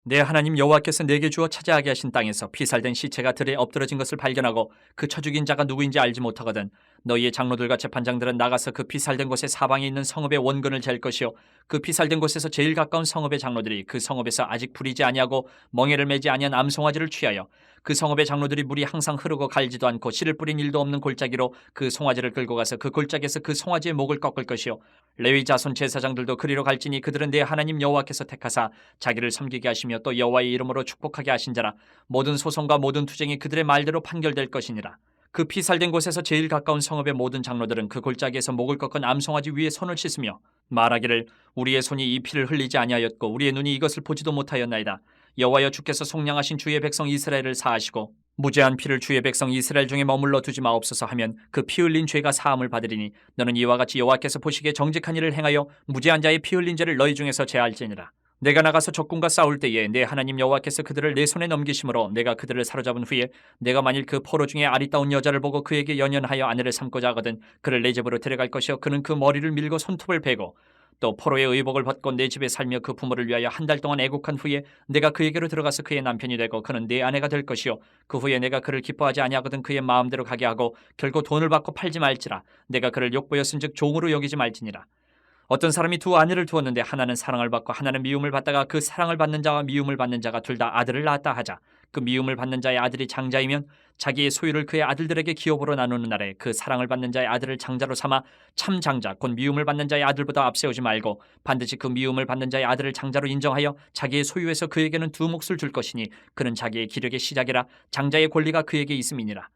내 하나님 여호와께서 내게 주어 차지하게 하신 땅에서 피살된 시체가 들에 엎드러진 것을 발견하고 그 쳐 죽인 자가 누구인지 알지 못하거든 너희의 장로들과 재판장들은 나가서 그 피살된 곳의 사방에 있는 성읍의 원근을 잴 것이요 그 피살된 곳에서 제일 가까운 성읍의 장로들이 그 성읍에서 아직 불이지 아니하고 멍에를 매지 아니한 암송아지를 취하여 그 성읍의 장로들이 물이 항상 흐르고 갈지도 않고 씨를 뿌린 일도 없는 골짜기로 그 송아지를 끌고 가서 그 골짜기에서 그 송아지의 목을 꺾을 것이요 레위 자손 제사장들도 그리로 갈지니 그들은 내 하나님 여호와께서 택하사 자기를 섬기게 하시며 또 여호와의 이름으로 축복하게 하신 자라 모든 소송과 모든 투쟁이 그들의 말대로 판결될 것이니라. 그 피살된 곳에서 제일 가까운 성읍의 모든 장로들은 그 골짜기에서 목을 꺾은 암송아지 위에 손을 씻으며 말하기를 우리의 손이 이 피를 흘리지 아니하였고 우리의 눈이 이것을 보지도 못하였나이다. 여호와여 주께서 속량하신 주의 백성 이스라엘을 사하시고 무죄한 피를 주의 백성 이스라엘 중에 머물러 두지 마옵소서 하면 그 피 흘린 죄가 사함을 받으리니 너는 이와 같이 여호와께서 보시기에 정직한 일을 행하여 무죄한 자의 피 흘린 죄를 너희 중에서 제할지니라. 내가 나가서 적군과 싸울 때에 내 하나님 여호와께서 그들을 내 손에 넘기심으로 내가 그들을 사로잡은 후에 내가 만일 그 포로 중에 아리따운 여자를 보고 그에게 연연하여 아내를 삼고자 하거든 그를 내 집으로 데려갈 것이요 그는 그 머리를 밀고 손톱을 베고 또 포로의 의복을 벗고 내 집에 살며 그 부모를 위하여 한 달 동안 애국한 후에 내가 그에게로 들어가서 그의 남편이 되고 그는 내 아내가 될 것이요 그 후에 내가 그를 기뻐하지 아니하거든 그의 마음대로 가게 하고 결국 돈을 받고 팔지 말지라 내가 그를 욕보였은즉 종으로 여기지 말지니라. 어떤 사람이 두 아내를 두었는데 하나는 사랑을 받고 하나는 미움을 받다가 그 사랑을 받는 자와 미움을 받는 자가 둘 다 아들을 낳았다 하자. 그 미움을 받는 자의 아들이 장자이면 자기의 소유를 그의 아들들에게 기업으로 나누는 날에 그 사랑을 받는 자의 아들을 장자로 삼아 참 장자 곧 미움을 받는 자의 아들보다 앞세우지 말고 반드시 그 미움을 받는 자의 아들을 장자로 인정하여 자기의 소유에서 그에게는 두 몫을 줄 것이니 그는 자기의 기력의 시작이라 장자의 권리가 그에게 있음이니라.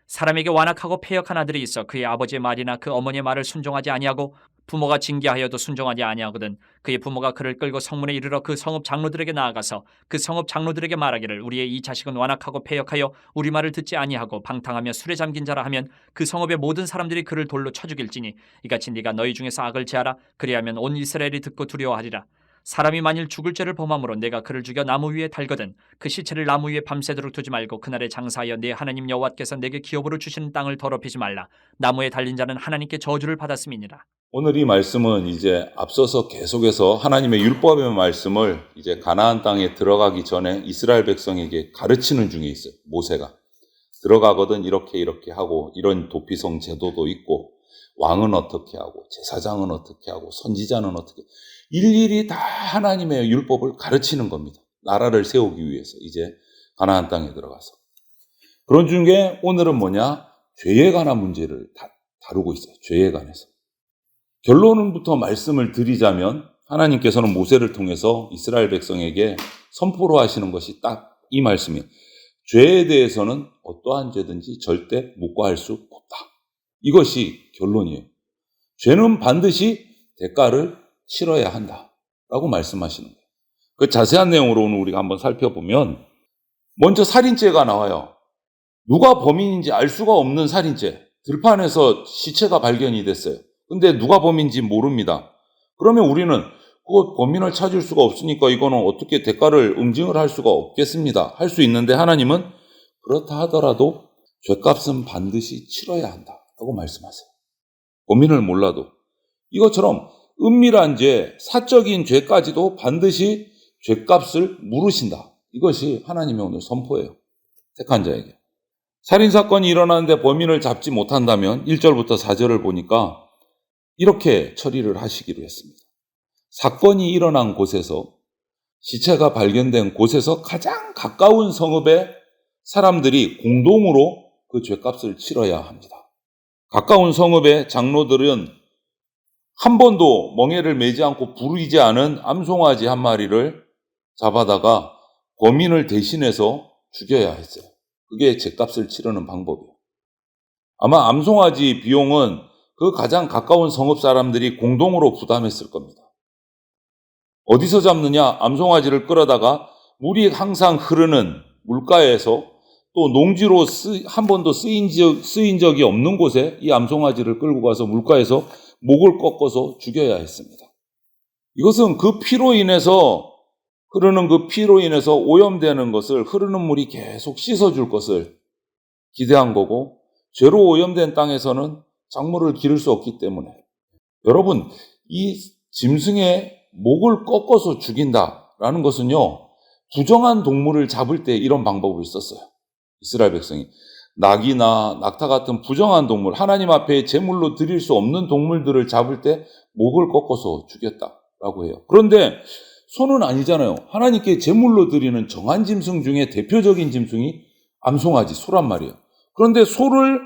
사람에게 완악하고 패역한 아들이 있어 그의 아버지의 말이나 그 어머니의 말을 순종하지 아니하고 부모가 징계하여도 순종하지 아니하거든 그의 부모가 그를 끌고 성문에 이르러 그 성읍 장로들에게 나아가서 그 성읍 장로들에게 말하기를 우리의 이 자식은 완악하고 패역하여 우리 말을 듣지 아니하고 방탕하며 술에 잠긴 자라 하면 그 성읍의 모든 사람들이 그를 돌로 쳐 죽일지니 이같이 네가 너희 중에서 악을 제하라 그리하면 온 이스라엘이 듣고 두려워하리라. 사람이 만일 죽을 죄를 범함으로 내가 그를 죽여 나무 위에 달거든 그 시체를 나무 위에 밤새도록 두지 말고 그날에 장사하여 내 하나님 여호와께서 내게 기업으로 주시는 땅을 더럽히지 말라. 나무에 달린 자는 하나님께 저주를 받았음이니라. 오늘 이 말씀은 이제 앞서서 계속해서 하나님의 율법의 말씀을 이제 가나안 땅에 들어가기 전에 이스라엘 백성에게 가르치는 중에 있어요. 모세가 들어가거든 이렇게 하고 이런 도피성 제도도 있고 왕은 어떻게 하고 제사장은 어떻게 하고 선지자는 어떻게 일일이 다 하나님의 율법을 가르치는 겁니다. 나라를 세우기 위해서 이제 가나안 땅에 들어가서 그런 중에 오늘은 뭐냐? 죄에 관한 문제를 다루고 있어요. 죄에 관해서. 결론부터 말씀을 드리자면 하나님께서는 모세를 통해서 이스라엘 백성에게 선포로 하시는 것이 딱 이 말씀이에요. 죄에 대해서는 어떠한 죄든지 절대 묵과할 수 없다. 이것이 결론이에요. 죄는 반드시 대가를 치러야 한다라고 말씀하시는 거예요. 그 자세한 내용으로 오늘 우리가 한번 살펴보면 먼저 살인죄가 나와요. 누가 범인인지 알 수가 없는 살인죄. 들판에서 시체가 발견이 됐어요. 근데 누가 범인인지 모릅니다. 그러면 우리는 그 범인을 찾을 수가 없으니까 이거는 어떻게 대가를 응징을 할 수가 없겠습니다. 할 수 있는데 하나님은 그렇다 하더라도 죄값은 반드시 치러야 한다라고 말씀하세요. 범인을 몰라도. 이것처럼 은밀한 죄, 사적인 죄까지도 반드시 죄값을 물으신다. 이것이 하나님의 오늘 선포예요. 택한 자에게. 살인사건이 일어나는데 범인을 잡지 못한다면 1절부터 4절을 보니까 이렇게 처리를 하시기로 했습니다. 사건이 일어난 곳에서 시체가 발견된 곳에서 가장 가까운 성읍의 사람들이 공동으로 그 죄값을 치러야 합니다. 가까운 성읍의 장로들은 한 번도 멍에를 매지 않고 부르지 않은 암송아지 한 마리를 잡아다가 범인을 대신해서 죽여야 했어요. 그게 죄값을 치르는 방법이에요. 아마 암송아지 비용은 그 가장 가까운 성읍 사람들이 공동으로 부담했을 겁니다. 어디서 잡느냐? 암송아지를 끌어다가 물이 항상 흐르는 물가에서 또 농지로 한 번도 쓰인 적이 없는 곳에 이 암송아지를 끌고 가서 물가에서 목을 꺾어서 죽여야 했습니다. 이것은 그 피로 인해서 흐르는 그 피로 인해서 오염되는 것을 흐르는 물이 계속 씻어줄 것을 기대한 거고 죄로 오염된 땅에서는 작물을 기를 수 없기 때문에 여러분 이 짐승의 목을 꺾어서 죽인다라는 것은요 부정한 동물을 잡을 때 이런 방법을 썼어요. 이스라엘 백성이. 낙이나 낙타 같은 부정한 동물, 하나님 앞에 제물로 드릴 수 없는 동물들을 잡을 때 목을 꺾어서 죽였다라고 해요. 그런데 소는 아니잖아요. 하나님께 제물로 드리는 정한 짐승 중에 대표적인 짐승이 암송아지, 소란 말이에요. 그런데 소를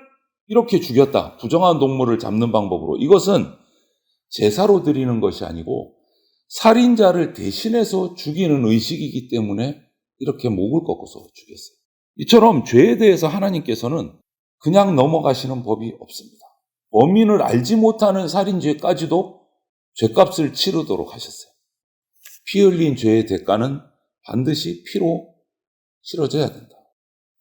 이렇게 죽였다. 부정한 동물을 잡는 방법으로. 이것은 제사로 드리는 것이 아니고 살인자를 대신해서 죽이는 의식이기 때문에 이렇게 목을 꺾어서 죽였어요. 이처럼 죄에 대해서 하나님께서는 그냥 넘어가시는 법이 없습니다. 범인을 알지 못하는 살인죄까지도 죄값을 치르도록 하셨어요. 피 흘린 죄의 대가는 반드시 피로 치러져야 된다.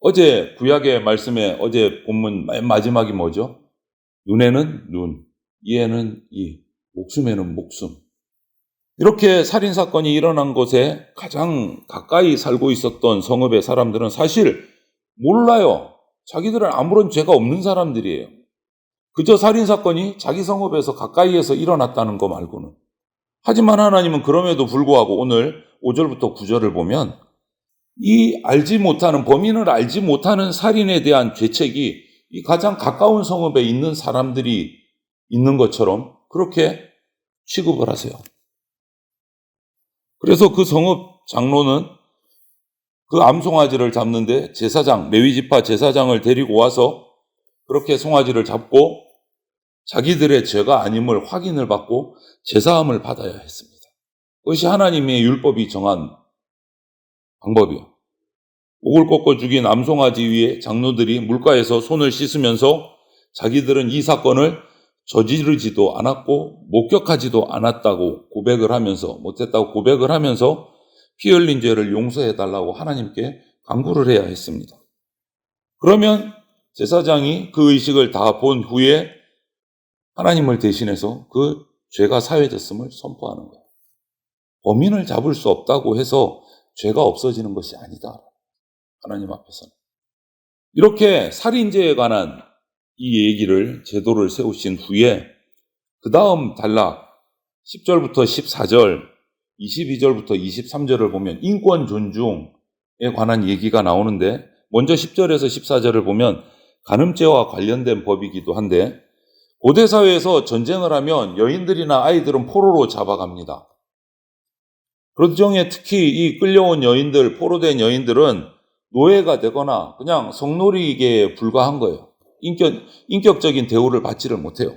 어제 구약의 말씀에 어제 본문 맨 마지막이 뭐죠? 눈에는 눈, 이에는 이, 목숨에는 목숨. 이렇게 살인사건이 일어난 곳에 가장 가까이 살고 있었던 성읍의 사람들은 사실 몰라요. 자기들은 아무런 죄가 없는 사람들이에요. 그저 살인사건이 자기 성읍에서 가까이에서 일어났다는 거 말고는. 하지만 하나님은 그럼에도 불구하고 오늘 5절부터 9절을 보면 이 알지 못하는, 범인을 알지 못하는 살인에 대한 죄책이 이 가장 가까운 성읍에 있는 사람들이 있는 것처럼 그렇게 취급을 하세요. 그래서 그 성읍 장로는 그 암송아지를 잡는데 제사장, 레위지파 제사장을 데리고 와서 그렇게 송아지를 잡고 자기들의 죄가 아님을 확인을 받고 제사함을 받아야 했습니다. 그것이 하나님의 율법이 정한 방법이요. 목을 꺾어 죽인 암송아지 위에 장로들이 물가에서 손을 씻으면서 자기들은 이 사건을 저지르지도 않았고 목격하지도 않았다고 고백을 하면서, 못했다고 고백을 하면서 피 흘린 죄를 용서해달라고 하나님께 간구를 해야 했습니다. 그러면 제사장이 그 의식을 다 본 후에 하나님을 대신해서 그 죄가 사해졌음을 선포하는 거예요. 범인을 잡을 수 없다고 해서 죄가 없어지는 것이 아니다. 하나님 앞에서는. 이렇게 살인죄에 관한 이 얘기를, 제도를 세우신 후에 그 다음 단락 10절부터 14절, 22절부터 23절을 보면 인권 존중에 관한 얘기가 나오는데, 먼저 10절에서 14절을 보면 간음죄와 관련된 법이기도 한데, 고대 사회에서 전쟁을 하면 여인들이나 아이들은 포로로 잡아갑니다. 그 중에 특히 이 끌려온 여인들, 포로된 여인들은 노예가 되거나 그냥 성놀이계에 불과한 거예요. 인격적인 대우를 받지를 못해요.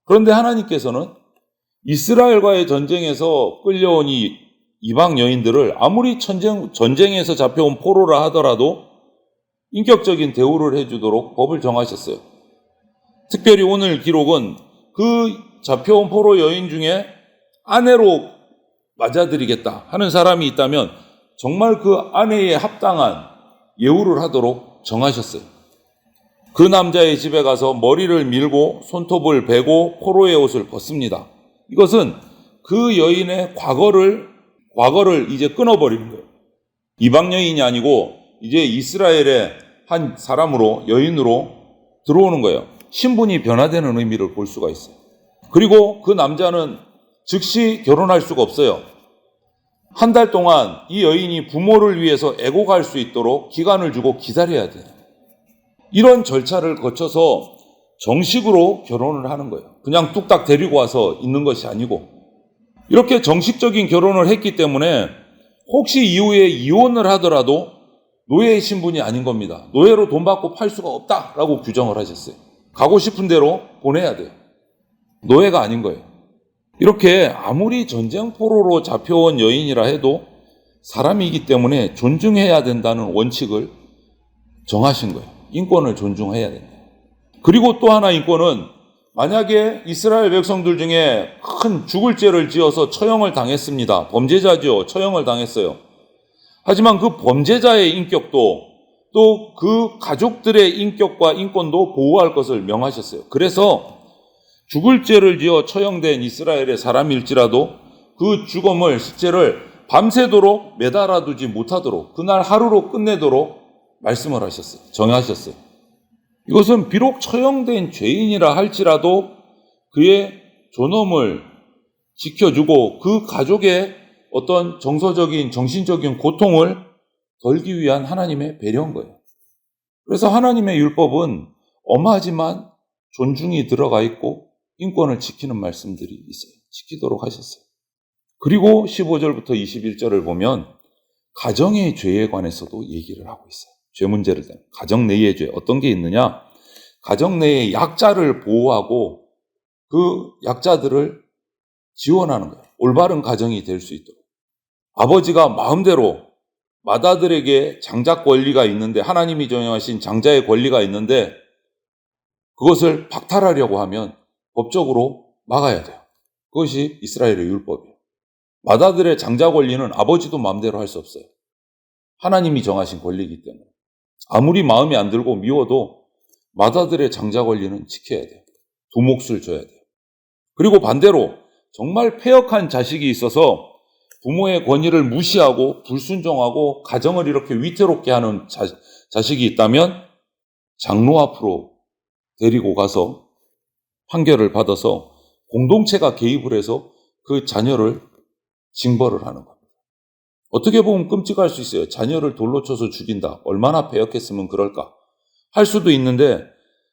그런데 하나님께서는 이스라엘과의 전쟁에서 끌려온 이 이방 여인들을 아무리 전쟁에서 잡혀온 포로라 하더라도 인격적인 대우를 해주도록 법을 정하셨어요. 특별히 오늘 기록은 그 잡혀온 포로 여인 중에 아내로 맞아들이겠다 하는 사람이 있다면 정말 그 아내에 합당한 예우를 하도록 정하셨어요. 그 남자의 집에 가서 머리를 밀고 손톱을 베고 포로의 옷을 벗습니다. 이것은 그 여인의 과거를 이제 끊어버리는 거예요. 이방 여인이 아니고 이제 이스라엘의 한 사람으로, 여인으로 들어오는 거예요. 신분이 변화되는 의미를 볼 수가 있어요. 그리고 그 남자는 즉시 결혼할 수가 없어요. 한 달 동안 이 여인이 부모를 위해서 애고갈 수 있도록 기간을 주고 기다려야 돼요. 이런 절차를 거쳐서 정식으로 결혼을 하는 거예요. 그냥 뚝딱 데리고 와서 있는 것이 아니고, 이렇게 정식적인 결혼을 했기 때문에 혹시 이후에 이혼을 하더라도 노예의 신분이 아닌 겁니다. 노예로 돈 받고 팔 수가 없다라고 규정을 하셨어요. 가고 싶은 대로 보내야 돼요. 노예가 아닌 거예요. 이렇게 아무리 전쟁 포로로 잡혀온 여인이라 해도 사람이기 때문에 존중해야 된다는 원칙을 정하신 거예요. 인권을 존중해야 된다. 그리고 또 하나 인권은, 만약에 이스라엘 백성들 중에 큰 죽을 죄를 지어서 처형을 당했습니다. 범죄자죠. 처형을 당했어요. 하지만 그 범죄자의 인격도 또 그 가족들의 인격과 인권도 보호할 것을 명하셨어요. 그래서 죽을 죄를 지어 처형된 이스라엘의 사람일지라도 그 죽음을, 시체를 밤새도록 매달아두지 못하도록, 그날 하루로 끝내도록 말씀을 하셨어요. 정하셨어요. 이것은 비록 처형된 죄인이라 할지라도 그의 존엄을 지켜주고 그 가족의 어떤 정서적인, 정신적인 고통을 덜기 위한 하나님의 배려인 거예요. 그래서 하나님의 율법은 엄하지만 존중이 들어가 있고 인권을 지키는 말씀들이 있어요. 지키도록 하셨어요. 그리고 15절부터 21절을 보면 가정의 죄에 관해서도 얘기를 하고 있어요. 죄 문제를 대한 가정 내의 죄 어떤 게 있느냐? 가정 내의 약자를 보호하고 그 약자들을 지원하는 거예요. 올바른 가정이 될 수 있도록. 아버지가 마음대로 맏아들에게 장자 권리가 있는데, 하나님이 정하신 장자의 권리가 있는데 그것을 박탈하려고 하면 법적으로 막아야 돼요. 그것이 이스라엘의 율법이에요. 맏아들의 장자 권리는 아버지도 마음대로 할 수 없어요. 하나님이 정하신 권리이기 때문에. 아무리 마음에 안 들고 미워도 맏아들의 장자 권리는 지켜야 돼요. 두 몫을 줘야 돼요. 그리고 반대로 정말 패역한 자식이 있어서 부모의 권위를 무시하고 불순종하고 가정을 이렇게 위태롭게 하는 자식이 있다면 장로 앞으로 데리고 가서 판결을 받아서 공동체가 개입을 해서 그 자녀를 징벌을 하는 겁니다. 어떻게 보면 끔찍할 수 있어요. 자녀를 돌로 쳐서 죽인다. 얼마나 패역했으면 그럴까 할 수도 있는데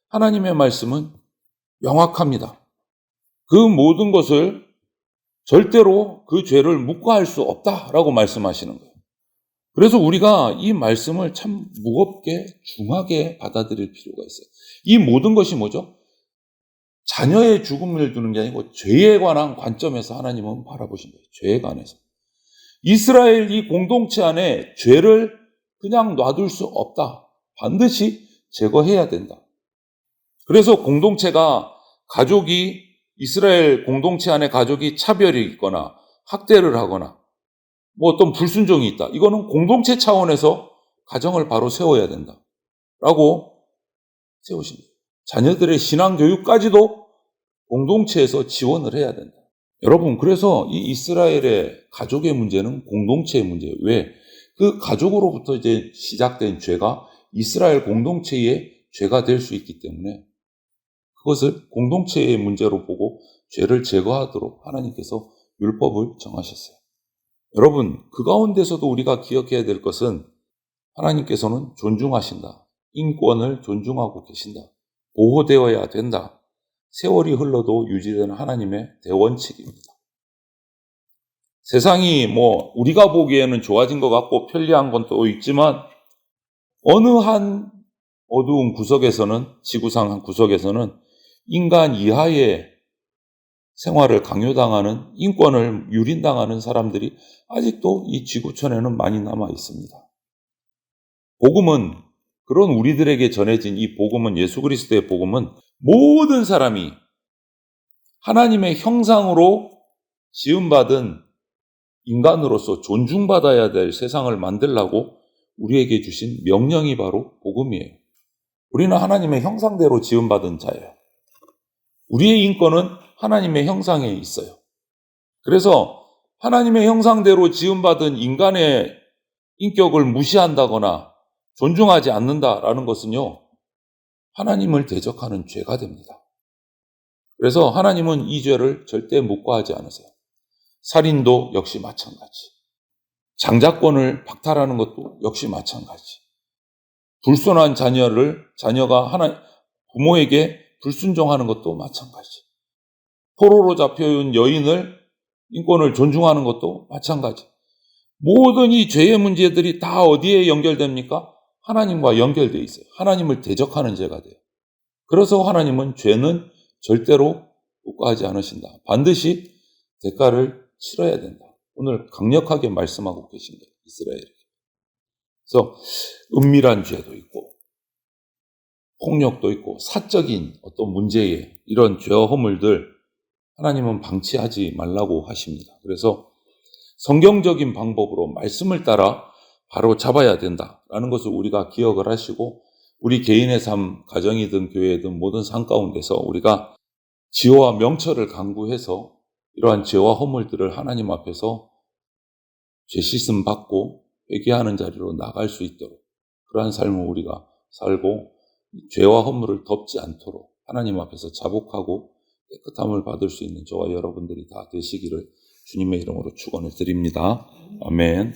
하나님의 말씀은 명확합니다. 그 모든 것을 절대로 그 죄를 묵과할 수 없다라고 말씀하시는 거예요. 그래서 우리가 이 말씀을 참 무겁게 중하게 받아들일 필요가 있어요. 이 모든 것이 뭐죠? 자녀의 죽음을 두는 게 아니고 죄에 관한 관점에서 하나님은 바라보신 거예요. 죄에 관해서. 이스라엘 이 공동체 안에 죄를 그냥 놔둘 수 없다. 반드시 제거해야 된다. 그래서 공동체가 가족이 이스라엘 공동체 안에 가족이 차별이 있거나 학대를 하거나 뭐 어떤 불순종이 있다. 이거는 공동체 차원에서 가정을 바로 세워야 된다라고 세우신 거예요. 자녀들의 신앙 교육까지도 공동체에서 지원을 해야 된다. 여러분, 그래서 이 이스라엘의 가족의 문제는 공동체의 문제예요. 왜? 그 가족으로부터 이제 시작된 죄가 이스라엘 공동체의 죄가 될 수 있기 때문에 그것을 공동체의 문제로 보고 죄를 제거하도록 하나님께서 율법을 정하셨어요. 여러분, 그 가운데서도 우리가 기억해야 될 것은 하나님께서는 존중하신다. 인권을 존중하고 계신다. 보호되어야 된다. 세월이 흘러도 유지되는 하나님의 대원칙입니다. 세상이 뭐 우리가 보기에는 좋아진 것 같고 편리한 건 또 있지만 어느 한 어두운 구석에서는, 지구상 한 구석에서는 인간 이하의 생활을 강요당하는, 인권을 유린당하는 사람들이 아직도 이 지구촌에는 많이 남아 있습니다. 복음은, 그런 우리들에게 전해진 이 복음은, 예수 그리스도의 복음은 모든 사람이 하나님의 형상으로 지음받은 인간으로서 존중받아야 될 세상을 만들라고 우리에게 주신 명령이 바로 복음이에요. 우리는 하나님의 형상대로 지음받은 자예요. 우리의 인권은 하나님의 형상에 있어요. 그래서 하나님의 형상대로 지음받은 인간의 인격을 무시한다거나 존중하지 않는다라는 것은요, 하나님을 대적하는 죄가 됩니다. 그래서 하나님은 이 죄를 절대 묵과하지 않으세요. 살인도 역시 마찬가지. 장자권을 박탈하는 것도 역시 마찬가지. 불순한 자녀가 부모에게 불순종하는 것도 마찬가지. 포로로 잡혀온 여인을, 인권을 존중하는 것도 마찬가지. 모든 이 죄의 문제들이 다 어디에 연결됩니까? 하나님과 연결되어 있어요. 하나님을 대적하는 죄가 돼요. 그래서 하나님은 죄는 절대로 묵과하지 않으신다. 반드시 대가를 치러야 된다. 오늘 강력하게 말씀하고 계신 거예요. 이스라엘에게. 그래서 은밀한 죄도 있고 폭력도 있고 사적인 어떤 문제에 이런 죄와 허물들 하나님은 방치하지 말라고 하십니다. 그래서 성경적인 방법으로 말씀을 따라 바로 잡아야 된다라는 것을 우리가 기억을 하시고, 우리 개인의 삶, 가정이든 교회든 모든 삶 가운데서 우리가 지혜와 명철을 강구해서 이러한 죄와 허물들을 하나님 앞에서 죄 씻음 받고 회개하는 자리로 나갈 수 있도록, 그러한 삶을 우리가 살고 죄와 허물을 덮지 않도록 하나님 앞에서 자복하고 깨끗함을 받을 수 있는 저와 여러분들이 다 되시기를 주님의 이름으로 축원을 드립니다. 아멘.